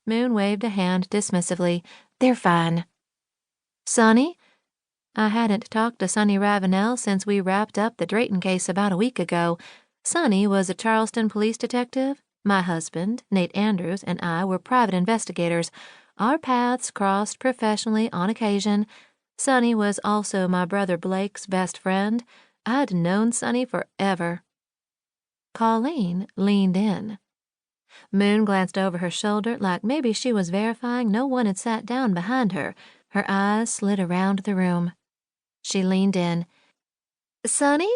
Moon waved a hand dismissively. They're fine. Sonny? I hadn't talked to Sonny Ravenel since we wrapped up the Drayton case about a week ago. Sonny was a Charleston police detective. My husband, Nate Andrews, and I were private investigators. Our paths crossed professionally on occasion. Sonny was also my brother Blake's best friend. I'd known Sonny forever. Colleen leaned in. Moon glanced over her shoulder like maybe she was verifying no one had sat down behind her. Her eyes slid around the room. She leaned in. Sonny?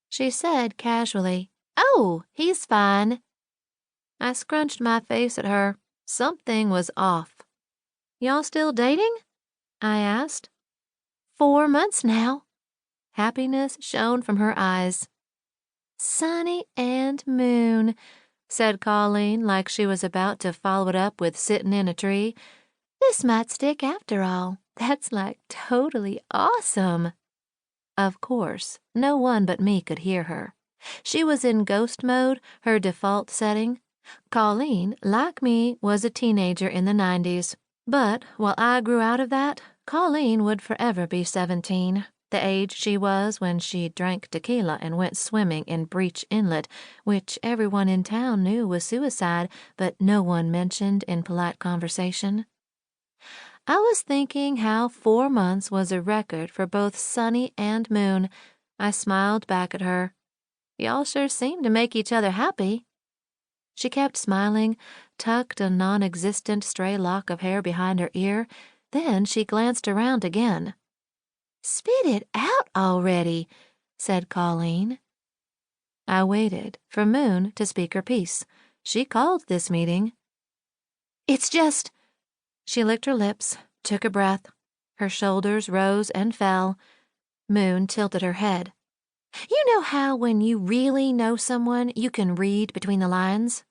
She said casually. Oh, he's fine. I scrunched my face at her. Something was off. Y'all still dating? I asked. 4 months now. Happiness shone from her eyes. Sonny and Moon, said Colleen like she was about to follow it up with sitting in a tree. This might stick after all. That's like totally awesome. Of course, no one but me could hear her. She was in ghost mode, her default setting. Colleen, like me, was a teenager in the 90s. But while I grew out of that, Colleen would forever be 17, the age she was when she drank tequila and went swimming in Breach Inlet, which everyone in town knew was suicide, but no one mentioned in polite conversation. I was thinking how 4 months was a record for both Sonny and Moon. I smiled back at her. Y'all sure seem to make each other happy. She kept smiling, tucked a non-existent stray lock of hair behind her ear. Then she glanced around again. Spit it out already, said Colleen. I waited for Moon to speak her piece. She called this meeting. It's just... She licked her lips, took a breath. Her shoulders rose and fell. Moon tilted her head. You know how when you really know someone, you can read between the lines?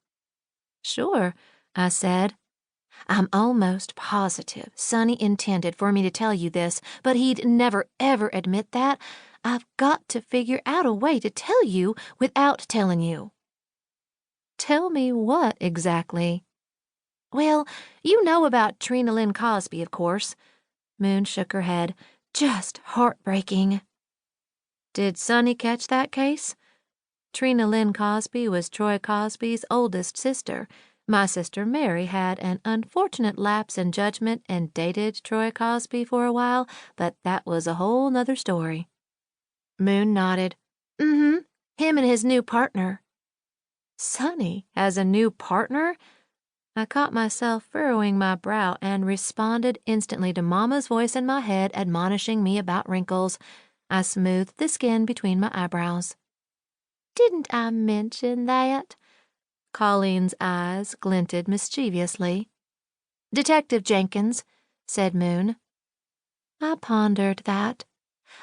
Sure, I said. I'm almost positive Sonny intended for me to tell you this, but he'd never ever admit that. I've got to figure out a way to tell you without telling you. Tell me what exactly? Well, you know about Trina Lynn Causby, of course. Moon shook her head. Just heartbreaking. Did Sonny catch that case? Trina Lynn Causby was Troy Causby's oldest sister. My sister Mary had an unfortunate lapse in judgment and dated Troy Causby for a while, but that was a whole nother story. Moon nodded. Mm-hmm. Him and his new partner. Sonny has a new partner? I caught myself furrowing my brow and responded instantly to Mama's voice in my head admonishing me about wrinkles. I smoothed the skin between my eyebrows. Didn't I mention that? Colleen's eyes glinted mischievously. Detective Jenkins, said Moon. I pondered that.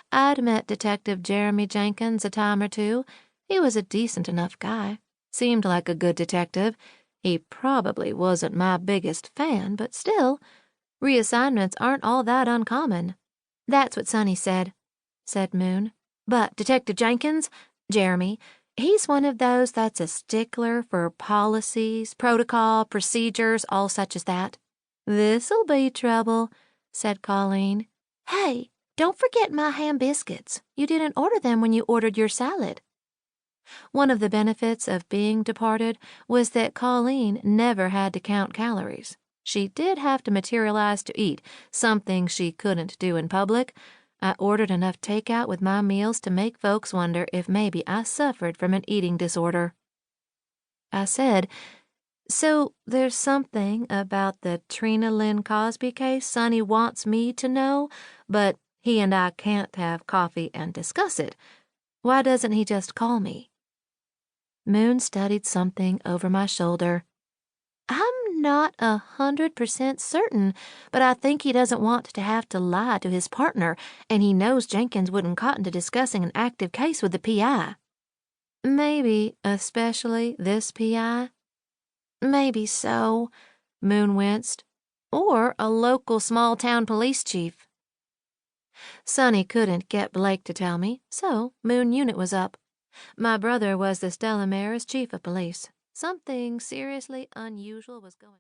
I'd met Detective Jeremy Jenkins a time or two. He was a decent enough guy. Seemed like a good detective. He probably wasn't my biggest fan, but still, reassignments aren't all that uncommon. That's what Sonny said Moon. But Detective Jenkins, Jeremy, he's one of those that's a stickler for policies, protocol, procedures, all such as that. This'll be trouble, said Colleen. Hey, don't forget my ham biscuits. You didn't order them when you ordered your salad. One of the benefits of being departed was that Colleen never had to count calories. She did have to materialize to eat, something she couldn't do in public. I ordered enough takeout with my meals to make folks wonder if maybe I suffered from an eating disorder. I said, so there's something about the Trina Lynn Causby case Sonny wants me to know, but he and I can't have coffee and discuss it. Why doesn't he just call me? Moon studied something over my shoulder. I'm not 100% certain, but I think he doesn't want to have to lie to his partner, and he knows Jenkins wouldn't cotton to discussing an active case with the PI. Maybe, especially this PI? Maybe so, Moon winced. Or a local small-town police chief. Sonny couldn't get Blake to tell me, so Moon Unit was up. My brother was the Stella Maris chief of police. Something seriously unusual was going on.